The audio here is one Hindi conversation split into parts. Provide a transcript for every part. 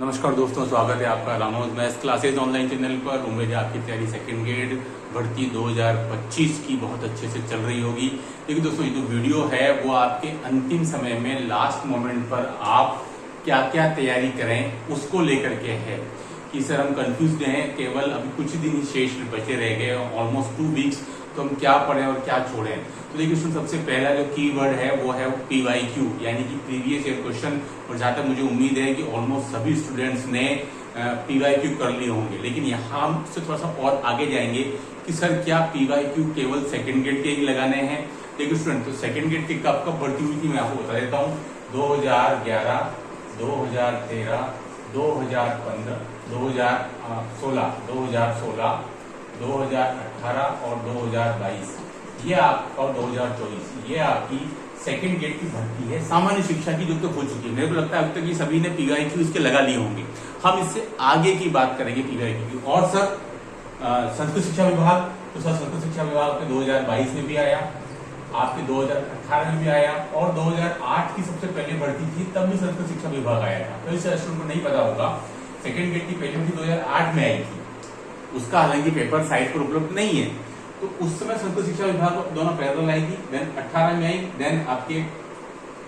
नमस्कार दोस्तों, स्वागत है आपका रामोज मैथ्स क्लासेज ऑनलाइन चैनल पर। उम्मीद है आपकी तैयारी सेकंड ग्रेड भर्ती 2025 की बहुत अच्छे से चल रही होगी। लेकिन दोस्तों, ये जो वीडियो है वो आपके अंतिम समय में लास्ट मोमेंट पर आप क्या क्या तैयारी करें उसको लेकर के है कि सर हम कंफ्यूज हैं, केवल अभी कुछ दिन ही शेष बचे रह गए, ऑलमोस्ट 2 वीक्स, तो हम क्या पढ़ें और क्या छोड़ें। तो देखिए दोस्तों, सबसे पहला जो कीवर्ड है वो है PYQ यानी कि प्रीवियस ईयर क्वेश्चन। और जहां तक मुझे उम्मीद है कि ऑलमोस्ट सभी स्टूडेंट्स ने PYQ कर लिए होंगे, लेकिन यहाँ हम उससे थोड़ा सा और आगे जाएंगे कि सर क्या PYQ केवल सेकंड ग्रेड के ही लगाने हैं। देखिए स्टूडेंट, तो सेकंड ग्रेड की कब कब भर्ती हुई थी मैं आपको बता देता हूँ। 2011, 2013, 2015, 2016, 2016, 2018 और 2022 ये आप और 2024 ये आपकी सेकंड ग्रेड की भर्ती है सामान्य शिक्षा की, जो तो हो चुकी है। मेरे को लगता है अब तक ये सभी ने PYQ इसके लगा लिए होंगे। हम इससे आगे की बात करेंगे PYQ की। और सर संस्कृत शिक्षा विभाग, तो सर संस्कृत शिक्षा विभाग आपके 2022 में भी आया, आपके 2018 में भी आया, और 2008 की सबसे पहले भर्ती थी तब भी संस्कृत शिक्षा विभाग आया था। तो इस स्टूडेंट को नहीं पता होगा, सेकंड ग्रेड की पहली भर्ती 2008 में आई थी। उसका हालांकि पेपर साइट पर उपलब्ध नहीं है, तो उस समय संस्कृत शिक्षा विभाग दोनों पैरेलल आई थी। देन 18 में आई, देन आपके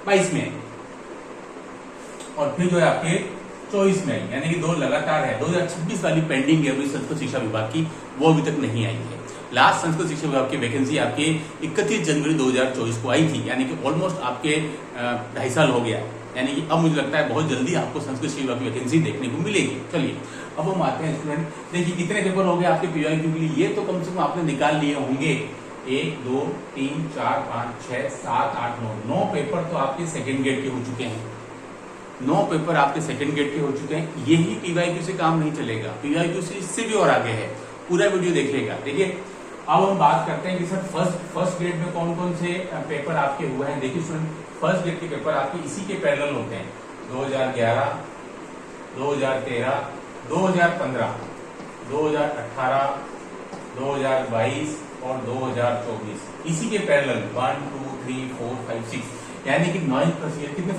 22 में आई, और फिर जो है आपके 24 में आई, यानी कि 2 लगातार है। 2026 वाली पेंडिंग है अभी संस्कृत शिक्षा विभाग की, वो अभी तक नहीं आई है। लास्ट संस्कृत शिक्षा विभाग की वैकेंसी आपके 31 जनवरी 2024 को आई थी, यानी कि ऑलमोस्ट आपके 2.5 साल हो गया। यानी कि अब मुझे लगता है बहुत जल्दी आपको संस्कृत शिक्षा विभाग की वैकेंसी देखने को मिलेगी। चलिए अब हम आते हैं स्टूडेंट, देखिए कितने पेपर हो गए आपके PYQ के लिए। ये तो कम से कम आपने निकाल लिए होंगे 1, 2, 3, 4, 5, 6, 7, 8, 9 पेपर तो आपके सेकंड ग्रेड के हो चुके हैं। 9 पेपर आपके सेकंड ग्रेड के हो चुके हैं। यही PYQ से काम नहीं चलेगा, PYQ से इससे भी और आगे है। पूरा वीडियो देखिएगा। देखिए अब हम बात करते हैं कि सर फर्स्ट ग्रेड में कौन कौन से पेपर आपके हुए हैं। देखिए स्टूडेंट, फर्स्ट ग्रेड के पेपर आपके इसी के पैरेलल होते हैं। 2011, 2013, 2015, 2018, 2022 और 2024 इसी के पैरेलल 1, 2, 3, 4, 5, 6 यानी कि 9 प्लस ईयर कितने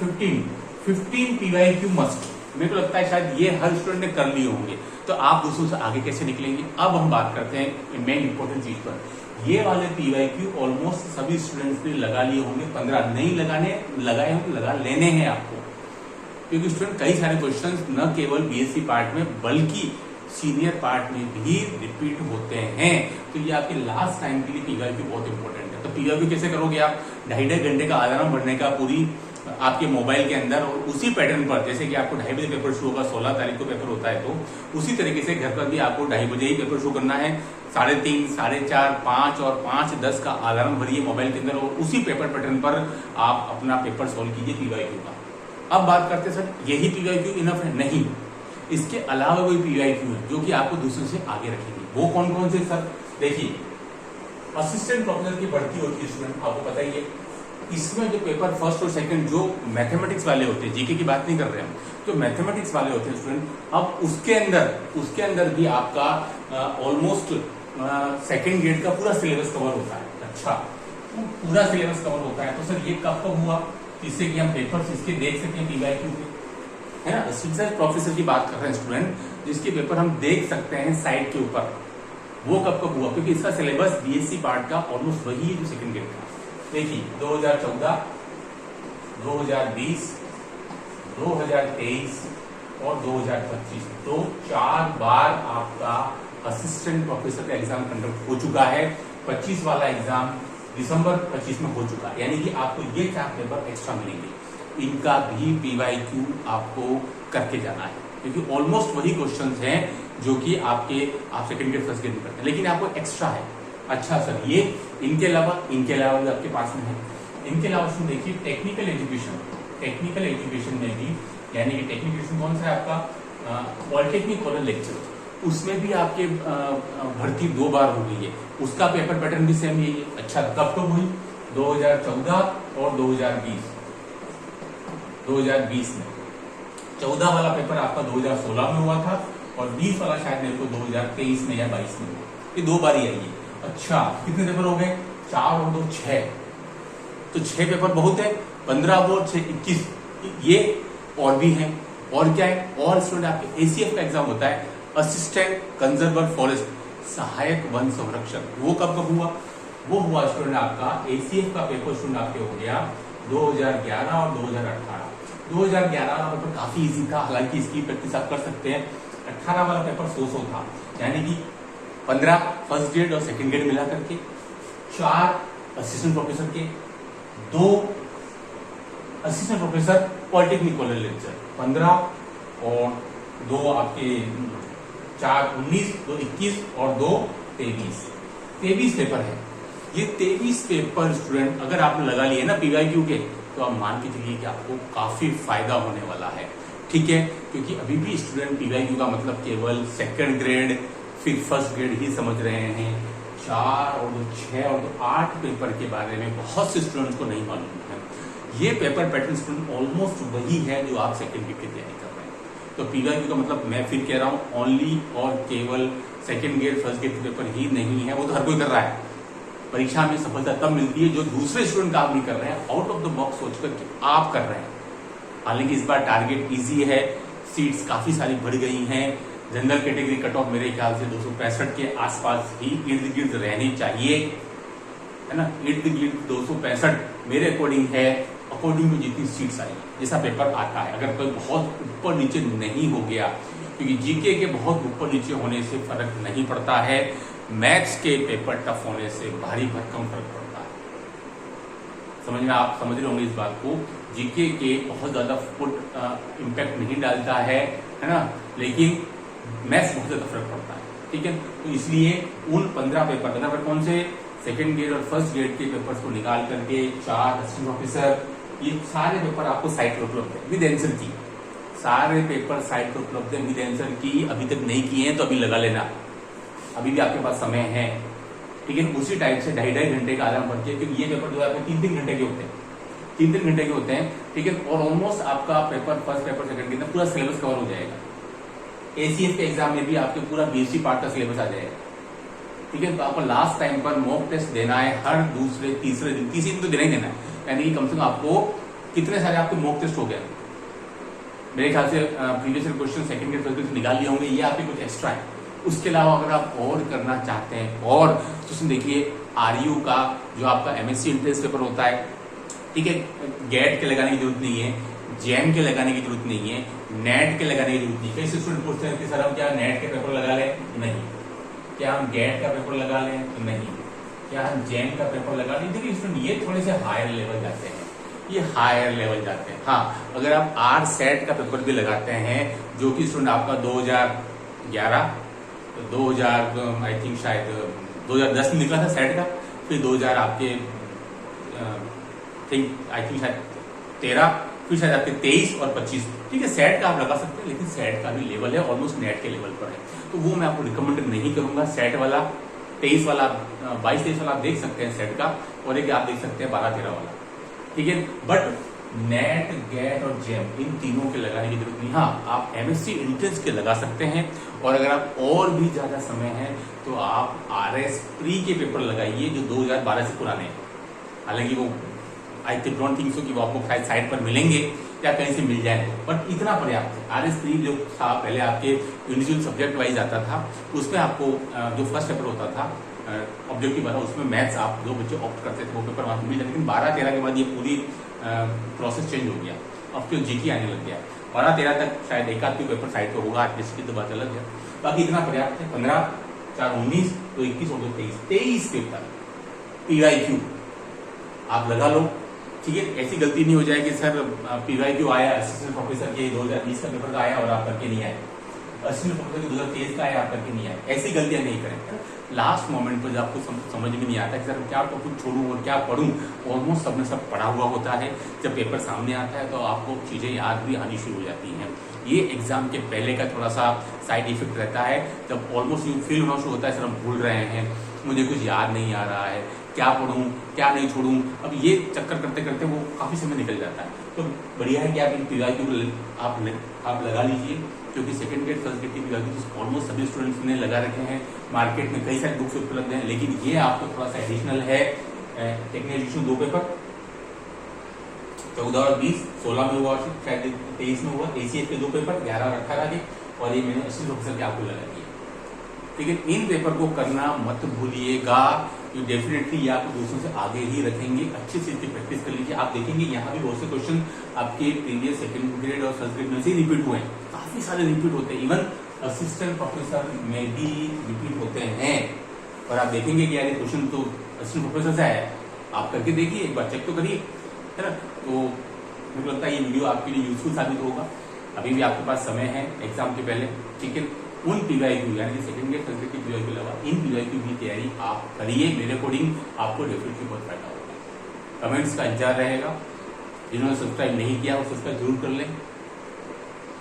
15 PYQ मस्ट। मेरे को लगता है शायद ये हर स्टूडेंट ने कर लिए होंगे। तो आप दूसरों से आगे कैसे निकलेंगे। अब हम बात करते हैं मेन इंपॉर्टेंट चीज पर। ये वाले PYQ ऑलमोस्ट सभी स्टूडेंट्स ने लगा लिए होंगे। 15 नहीं लगाए होंगे, लगा लेने हैं आपको, क्योंकि स्टूडेंट कई सारे क्वेश्चंस न केवल BSc पार्ट में बल्कि सीनियर पार्ट में भी रिपीट होते हैं। तो ये आपके लास्ट टाइम के लिए PYQ बहुत इंपॉर्टेंट है। तो PYQ कैसे करोगे आप, 2.5 घंटे का अलार्म बढ़ने का पूरी आपके मोबाइल के अंदर, और उसी पैटर्न पर, जैसे कि आपको 2:30 बजे पेपर शुरू होगा, 16 तारीख को पेपर होता है, तो उसी तरीके से घर पर भी आपको 2:30 बजे ही पेपर शुरू करना है। 3:30, 4:30, 5 और 5:10 का अलार्म भरिए मोबाइल के अंदर, और उसी पेपर पैटर्न पर आप अपना पेपर सॉल्व कीजिए PYQ का। अब बात करते हैं सर यही PYQ इनफ है, नहीं, इसके अलावा कोई PYQ है जो कि आपको दूसरों से आगे रखेंगे। वो कौन कौन से सर, देखिए असिस्टेंट प्रोफेसर की भर्ती होती है स्टूडेंट, आपको पता ही है। इसमें जो पेपर फर्स्ट और सेकंड जो मैथमेटिक्स वाले होते हैं, जीके की बात नहीं कर रहे हम, जो मैथमेटिक्स वाले होते हैं स्टूडेंट, अब उसके अंदर भी आपका ऑलमोस्ट सेकंड ग्रेड का पूरा सिलेबस कवर होता है। अच्छा, पूरा सिलेबस कवर होता है। तो सर ये कब कब हुआ, जिससे कि हम पेपर इसके देख सकें PYQ के, है ना। असिस्टेंट प्रोफेसर की बात कर रहे हैं स्टूडेंट, जिसके पेपर हम देख सकते हैं साइट के ऊपर, वो कब कब हुआ, क्योंकि इसका सिलेबस BSc पार्ट का ऑलमोस्ट वही है जो सेकंड ग्रेड का। देखिए 2014, 2020, 2023 और 2025, तो 4 बार आपका असिस्टेंट प्रोफेसर का एग्जाम कंडक्ट हो चुका है। 25 वाला एग्जाम दिसंबर 25 में हो चुका है, यानी कि आपको ये 4 पेपर एक्स्ट्रा मिलेंगे। इनका भी PYQ आपको करके जाना है, क्योंकि ऑलमोस्ट वही क्वेश्चंस हैं जो कि आप सेकंड ग्रेड फर्स्ट ग्रेड में करते हैं, लेकिन आपको एक्स्ट्रा है। अच्छा सर, ये इनके अलावा भी आपके पास में है। इनके अलावा सुन देखिए टेक्निकल एजुकेशन में भी, यानी कि टेक्निकल एजुकेशन कौन सा है आपका, पॉलिटेक्निक कॉलेज लेक्चर, उसमें भी आपके भर्ती 2 बार हो गई है। उसका पेपर पैटर्न भी सेम यही है। अच्छा, कब हुई, 2014 और 2020 में। 14 वाला पेपर आपका 2016 में हुआ था, और 20 वाला शायद मेरे को 2023 में या 22 में हुआ। ये 2 बार ही आई है। अच्छा, कितने पेपर हो गए, 4 और 2 6, तो 6 पेपर बहुत है। 15 और 6 21, ये और भी हैं। और क्या है, और स्टूडेंट आपके एसीएफ का एग्जाम होता है, असिस्टेंट कंजर्वर फॉरेस्ट, सहायक वन संरक्षक। वो कब कब हुआ, वो हुआ स्टूडेंट आपका एसीएफ का पेपर स्टूडेंट आपके हो गया 2011 और 2018। 2011 वाला पेपर काफी इजी था, हालांकि इसकी प्रैक्टिस आप कर सकते हैं। 18 वाला पेपर 100 था, यानी कि 15 फर्स्ट ग्रेड और सेकंड ग्रेड मिला करके, 4 असिस्टेंट प्रोफेसर के, 2 assistant professor polytechnic college lecture 15, और 2 आपके 4 19, 2 21 और 2 23 पेपर है। ये 23 पेपर स्टूडेंट अगर आपने लगा लिए ना पीवाईक्यू के, तो आप मान के चलिए कि आपको काफी फायदा होने वाला है, ठीक है। क्योंकि अभी भी स्टूडेंट पीवाईक्यू का मतलब केवल सेकंड ग्रेड फिर फर्स्ट ग्रेड ही समझ रहे हैं। 4 और 2 6 और 2 8 पेपर के बारे में बहुत से स्टूडेंट्स को नहीं मालूम है। ये पेपर पैटर्न स्टूडेंट ऑलमोस्ट वही है जो आप सेकंड ग्रेड की तैयारी कर रहे हैं। तो पीवाईक्यू का मतलब मैं फिर कह रहा हूँ ओनली और केवल सेकंड ग्रेड फर्स्ट ग्रेड के पेपर ही नहीं है, वो तो हर कोई कर रहा है। परीक्षा में सफलता तब मिलती है जो दूसरे स्टूडेंट काम नहीं कर रहे हैं, आउट ऑफ द बॉक्स सोचकर कि आप कर रहे हैं। हालांकि इस बार टारगेट इजी है, सीट्स काफी सारी बढ़ गई हैं। जनरल कैटेगरी कट ऑफ मेरे ख्याल से 265 के आसपास ही इर्द गिर्द रहनी चाहिए, है ना। इर्द गिर्द 265 मेरे अकॉर्डिंग है, अकॉर्डिंग टू जितनी सीट्स आई जैसा पेपर आता है। अगर कोई बहुत ऊपर नीचे नहीं हो गया, क्योंकि जीके के बहुत ऊपर नीचे होने से फर्क नहीं पड़ता है, मैथ्स के पेपर टफ होने से भारी भरकम फर्क पड़ता है। समझ में आप समझ रहे होंगे इस बात को। जीके के बहुत ज्यादा फुट इम्पैक्ट नहीं डालता है ना, लेकिन मैथ्स बहुत ज्यादा फर्क पड़ता है, ठीक है। तो इसलिए उन 15 पेपर कौन से, सेकंड ग्रेड और फर्स्ट ग्रेड के पेपर्स को निकाल करके 4 असिस्टेंट प्रोफेसर, ये सारे पेपर आपको साइट पर उपलब्ध है विद आंसर की। सारे पेपर साइट पर उपलब्ध है विद आंसर की। अभी तक नहीं किए हैं तो अभी लगा लेना, अभी भी आपके पास समय है, ठीक है। उसी टाइप से 2.5 घंटे का आराम पड़ती है, क्योंकि ये पेपर जो है आपके 3-3 घंटे के होते हैं, 3-3 घंटे के होते हैं, ठीक है। और ऑलमोस्ट आपका पेपर फर्स्ट पेपर सेकंड के पूरा सिलेबस कवर हो जाएगा। एसीएफ के एग्जाम में भी आपके पूरा बीएससी पार्ट का सिलेबस आ जाएगा, ठीक है। तो आपको लास्ट टाइम पर मॉक टेस्ट देना है हर दूसरे तीसरे दिन तो देना ही देना है, यानी कि कम से कम आपको कितने सारे आपके मॉक टेस्ट हो गए मेरे ख्याल से, previous question second grade first grade निकाल लिए होंगे, ये आपके कुछ एक्स्ट्रा है। उसके अलावा अगर आप और करना चाहते हैं और तो उसमें देखिए आरयू का जो आपका एमएससी एंट्रेंस पेपर होता है, ठीक है, गेट के लगाने की जरूरत नहीं है, जेएम के लगाने की जरूरत नहीं है, नेट के लगाने की जरूरत नहीं है। कई स्टूडेंट पूछते हैं कि सर हम क्या नेट के पेपर लगा लें, नहीं। क्या हम गेट का पेपर लगा लें, नहीं। क्या हम जेएम का पेपर लगा लें, देखिए स्टूडेंट ये थोड़े से हायर लेवल जाते हैं, ये हायर लेवल जाते हैं। हाँ, अगर आप आर सेट का पेपर भी लगाते हैं जो कि स्टूडेंट आपका 2011 2000 आई थिंक शायद 2010 में निकला था सेट का, फिर 2000 आपके आई थिंक शायद 13, फिर शायद आपके 23 और 25, ठीक है। सेट का आप लगा सकते हैं, लेकिन सेट का भी लेवल है ऑलमोस्ट नेट के लेवल पर है, तो वो मैं आपको रिकमेंड नहीं करूंगा। सेट वाला 23 वाला 22-23 वाला आप देख सकते हैं सेट का, और एक आप देख सकते हैं 12-13 वाला, ठीक है। बट नेट, गेट और जेम इन तीनों के लगाने की जरूरत नहीं। हाँ, आप एमएससी एंट्रेंस के लगा सकते हैं, और अगर आप और भी ज्यादा समय है तो आप आरएस प्री के पेपर लगाइए जो 2012 से पुराने हैं। हालांकि वो आई डोंट थिंक सो कि वो आपको शायद साइट पर मिलेंगे या कहीं से मिल जाए, बट इतना पर्याप्त है। आरएस प्री जो था पहले आपके इंडिविजुअल सब्जेक्ट वाइज आता था, उसमें आपको जो फर्स्ट पेपर होता था ऑब्जेक्टिव वाला, उसमें मैथ्स आप जो बच्चे ऑप्ट करते थे वो पेपर वहां मिल जाए। लेकिन 12-13 के बाद ये पूरी प्रोसेस चेंज हो गया, अब तो जीके आने लग गया। 12-13 तक शायद एक आध पेपर साइड पे होगा, जिसकी तो बात अलग है, बाकी इतना पर्याप्त है। 15, 4, 19, 2, 21 और 23 पेपर पीवाईक्यू आप लगा लो, ठीक है। ऐसी गलती नहीं हो जाए कि सर पीवाईक्यू आया असिस्टेंट प्रोफेसर के 2020 का पेपर का आया और आप करके नहीं आए, असिस्टेंट प्रोफेसर के 2023 का आया आप करके नहीं आए, ऐसी गलतियां नहीं करें। लास्ट मोमेंट पर जब आपको समझ में नहीं आता कि सर क्या टॉपिक छोड़ूं और क्या पढ़ूं, ऑलमोस्ट सबने सब पढ़ा हुआ होता है, जब पेपर सामने आता है तो आपको चीजें याद भी आनी शुरू हो जाती हैं। ये एग्जाम के पहले का थोड़ा सा साइड इफेक्ट रहता है, जब ऑलमोस्ट यू फील होना शुरू होता है सर हम भूल रहे हैं, मुझे कुछ याद नहीं आ रहा है, क्या पढ़ूं क्या नहीं छोड़ूं। अब ये चक्कर करते करते वो काफी समय निकल जाता है। तो बढ़िया है कि आप इन पीवाईक्यू आप लगा लीजिए, क्योंकि सेकंड ग्रेड फर्स्ट ग्रेड की पीवाईक्यू ऑलमोस्ट सभी स्टूडेंट्स ने लगा रखे हैं। मार्केट में कई सारे बुक्स उपलब्ध हैं, लेकिन ये आपको थोड़ा सा एडिशनल है। टेक्निकल एडिशन 2 पेपर, 14 और 20, 16 में हुआ, शायद 23 में हुआ, ACF के 2 पेपर 11 और 18 के, और ये मैंने असिस्टेंट प्रोफेसर के आपको लगा दिया। लेकिन इन पेपर को करना मत भूलिएगा, ये डेफिनेटली ये आपको दूसरों से आगे ही रखेंगे। अच्छे से इसकी प्रैक्टिस कर लीजिए। आप देखेंगे यहाँ भी बहुत से क्वेश्चन आपके प्रीवियस सेकंड ग्रेड और फर्स्ट ग्रेड में से रिपीट हुए हैं, काफी सारे रिपीट होते हैं, इवन असिस्टेंट प्रोफेसर में भी रिपीट होते हैं। और आप देखेंगे कि यार ये क्वेश्चन तो असिस्टेंट प्रोफेसर से आया है, आप करके देखिए, एक बार चेक तो करिए, है ना। तो मुझे लगता है ये वीडियो आपके लिए यूजफुल साबित होगा। अभी भी आपके पास समय है एग्जाम के पहले, ठीक है। उन PYQ यानी सेकंड ग्रेड फर्स्ट ग्रेड की PYQ के अलावा इन PYQ की तैयारी आप करिए, मेरे अकॉर्डिंग आपको डेफिनेटली बहुत फायदा होगा। कमेंट्स का इंतजार रहेगा। जिन्होंने सब्सक्राइब नहीं किया वो सब्सक्राइब जरूर कर लें,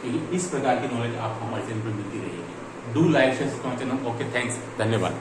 क्योंकि इस प्रकार की नॉलेज आपको हमारे चैनल पर मिलती रहेगी। Do like share channel. Okay, thanks, धन्यवाद।